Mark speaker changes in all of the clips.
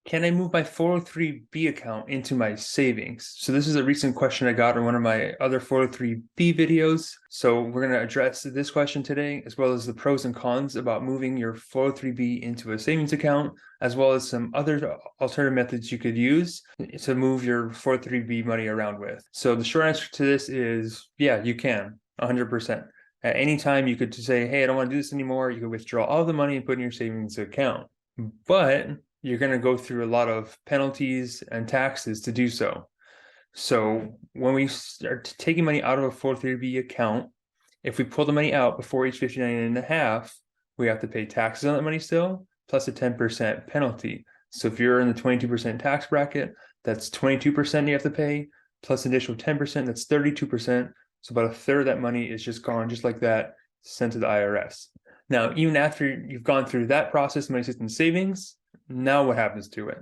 Speaker 1: Can I move my 403b account into my savings? So this is a recent question I got in one of my other 403b videos. So we're going to address this question today, as well as the pros and cons about moving your 403b into a savings account, as well as some other alternative methods you could use to move your 403b money around with. So the short answer to this is, yeah, you can, 100%. At any time, you could just say, hey, I don't want to do this anymore. You could withdraw all the money and put it in your savings account. But you're going to go through a lot of penalties and taxes to do so. So when we start taking money out of a 403b account, if we pull the money out before age 59 and a half, we have to pay taxes on that money still, plus a 10% penalty. So if you're in the 22% tax bracket, that's 22% you have to pay, plus an additional 10%, that's 32%. So about a third of that money is just gone, just like that, sent to the IRS. Now, even after you've gone through that process, money sits in savings, now what happens to it?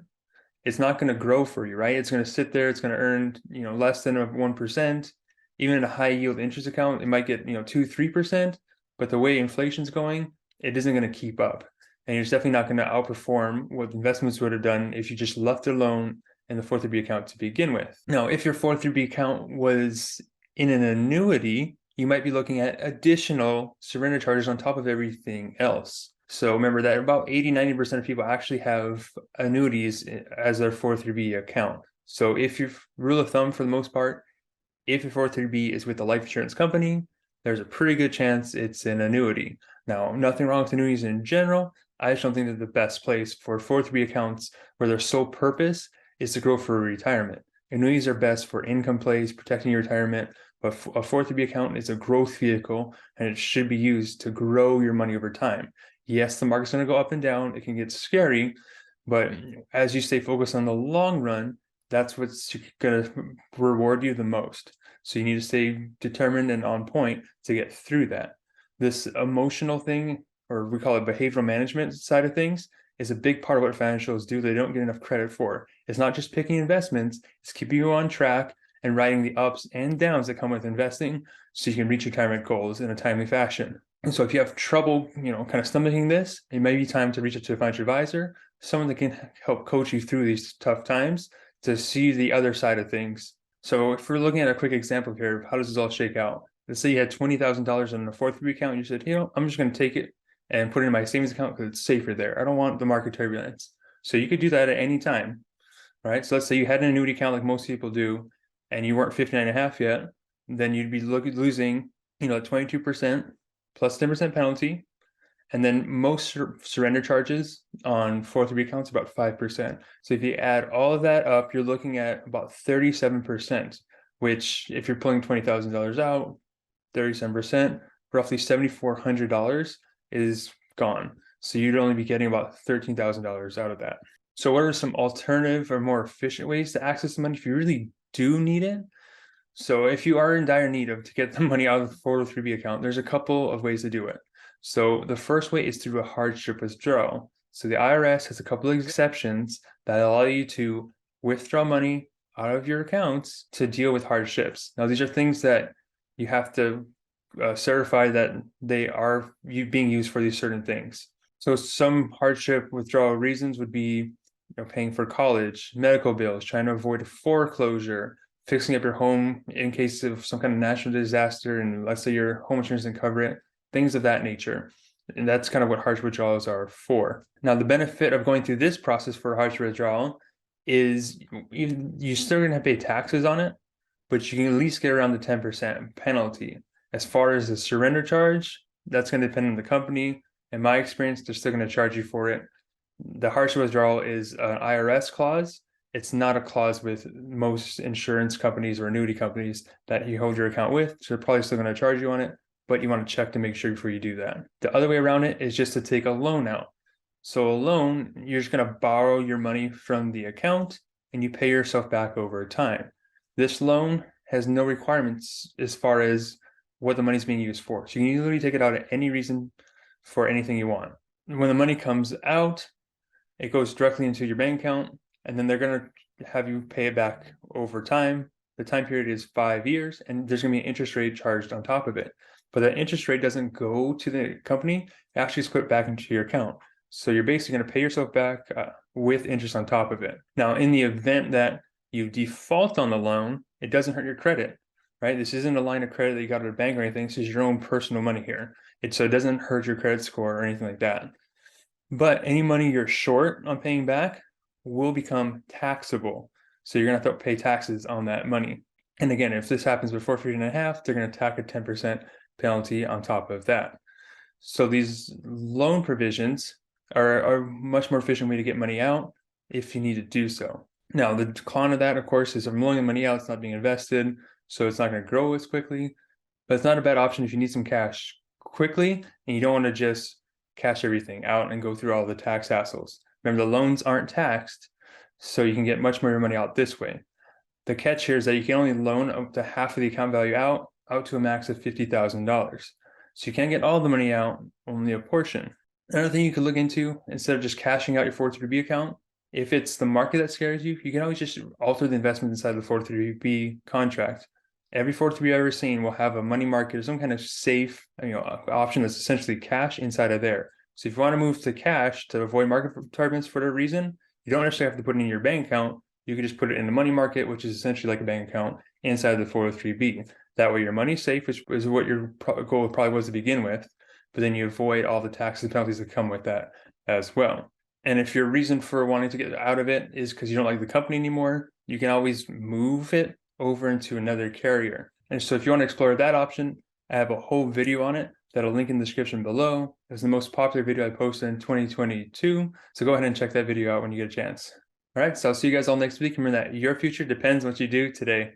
Speaker 1: It's not going to grow for you, right? It's going to sit there. It's going to earn, less than 1%. Even in a high yield interest account, it might get, 2-3%. But the way inflation's going, it isn't going to keep up. And you're definitely not going to outperform what investments would have done if you just left it alone in the 403b account to begin with. Now, if your 403b account was in an annuity, you might be looking at additional surrender charges on top of everything else. So remember that about 80-90% of people actually have annuities as their 403b account. So if your rule of thumb for the most part, if your 403b is with a life insurance company, there's a pretty good chance it's an annuity. Now, nothing wrong with annuities in general. I just don't think they're the best place for 403b accounts where their sole purpose is to grow for retirement. Annuities are best for income plays, protecting your retirement, but a 403b account is a growth vehicle and it should be used to grow your money over time. Yes, the market's going to go up and down. It can get scary, but as you stay focused on the long run, that's what's going to reward you the most. So you need to stay determined and on point to get through that. This emotional thing, or we call it behavioral management side of things, is a big part of what financials do. They don't get enough credit for. It's not just picking investments, it's keeping you on track and riding the ups and downs that come with investing so you can reach retirement goals in a timely fashion. And so if you have trouble, kind of stomaching this, it may be time to reach out to a financial advisor, someone that can help coach you through these tough times to see the other side of things. So if we're looking at a quick example here, how does this all shake out? Let's say you had $20,000 in a 403b account, and you said, I'm just going to take it and put it in my savings account because it's safer there. I don't want the market turbulence. So you could do that at any time, right? So let's say you had an annuity account like most people do, and you weren't 59 and a half yet, then you'd be losing, 22% plus 10% penalty. And then most surrender charges on 403b accounts about 5%. So if you add all of that up, you're looking at about 37%, which if you're pulling $20,000 out, 37%, roughly $7,400 is gone. So you'd only be getting about $13,000 out of that. So what are some alternative or more efficient ways to access the money if you really do need it? So if you are in dire need to get the money out of the 403b account, there's a couple of ways to do it. So the first way is through a hardship withdrawal. So the IRS has a couple of exceptions that allow you to withdraw money out of your accounts to deal with hardships. Now, these are things that you have to certify that they are being used for these certain things. So some hardship withdrawal reasons would be paying for college, medical bills, trying to avoid a foreclosure, fixing up your home in case of some kind of natural disaster, and let's say your home insurance doesn't cover it, things of that nature. And that's kind of what hardship withdrawals are for. Now, the benefit of going through this process for hardship withdrawal is you're still going to have to pay taxes on it, but you can at least get around the 10% penalty. As far as the surrender charge, that's going to depend on the company. In my experience, they're still going to charge you for it. The hardship withdrawal is an IRS clause. It's not a clause with most insurance companies or annuity companies that you hold your account with. So they're probably still going to charge you on it, but you want to check to make sure before you do that. The other way around it is just to take a loan out. So a loan, you're just going to borrow your money from the account and you pay yourself back over time. This loan has no requirements as far as what the money is being used for. So you can literally take it out at any reason for anything you want. When the money comes out, it goes directly into your bank account, and then they're going to have you pay it back over time. The time period is 5 years, and there's going to be an interest rate charged on top of it. But that interest rate doesn't go to the company, it actually is put back into your account. So you're basically going to pay yourself back with interest on top of it. Now, in the event that you default on the loan, it doesn't hurt your credit, right? This isn't a line of credit that you got at a bank or anything. This is your own personal money here. So it doesn't hurt your credit score or anything like that. But any money you're short on paying back will become taxable. So you're going to have to pay taxes on that money. And again, if this happens before 15.5, they're going to tack a 10% penalty on top of that. So these loan provisions are a much more efficient way to get money out if you need to do so. Now, the con of that, of course, is I'm loaning the money out, it's not being invested, so it's not going to grow as quickly. But it's not a bad option if you need some cash quickly and you don't want to just cash everything out and go through all the tax hassles. Remember, the loans aren't taxed, so you can get much more money out this way. The catch here is that you can only loan up to half of the account value out to a max of $50,000. So you can't get all the money out, only a portion. Another thing you could look into, instead of just cashing out your 403B account, if it's the market that scares you, you can always just alter the investment inside the 403B contract. Every 403B I've ever seen will have a money market or some kind of safe, option that's essentially cash inside of there. So if you want to move to cash to avoid market turbulence for whatever reason, you don't necessarily have to put it in your bank account. You can just put it in the money market, which is essentially like a bank account inside the 403B. That way your money's safe, which is what your goal probably was to begin with, but then you avoid all the taxes and penalties that come with that as well. And if your reason for wanting to get out of it is because you don't like the company anymore, you can always move it over into another carrier. And so if you want to explore that option, I have a whole video on it that'll link in the description below. It was the most popular video I posted in 2022. So go ahead and check that video out when you get a chance. All right, so I'll see you guys all next week. Remember that your future depends on what you do today.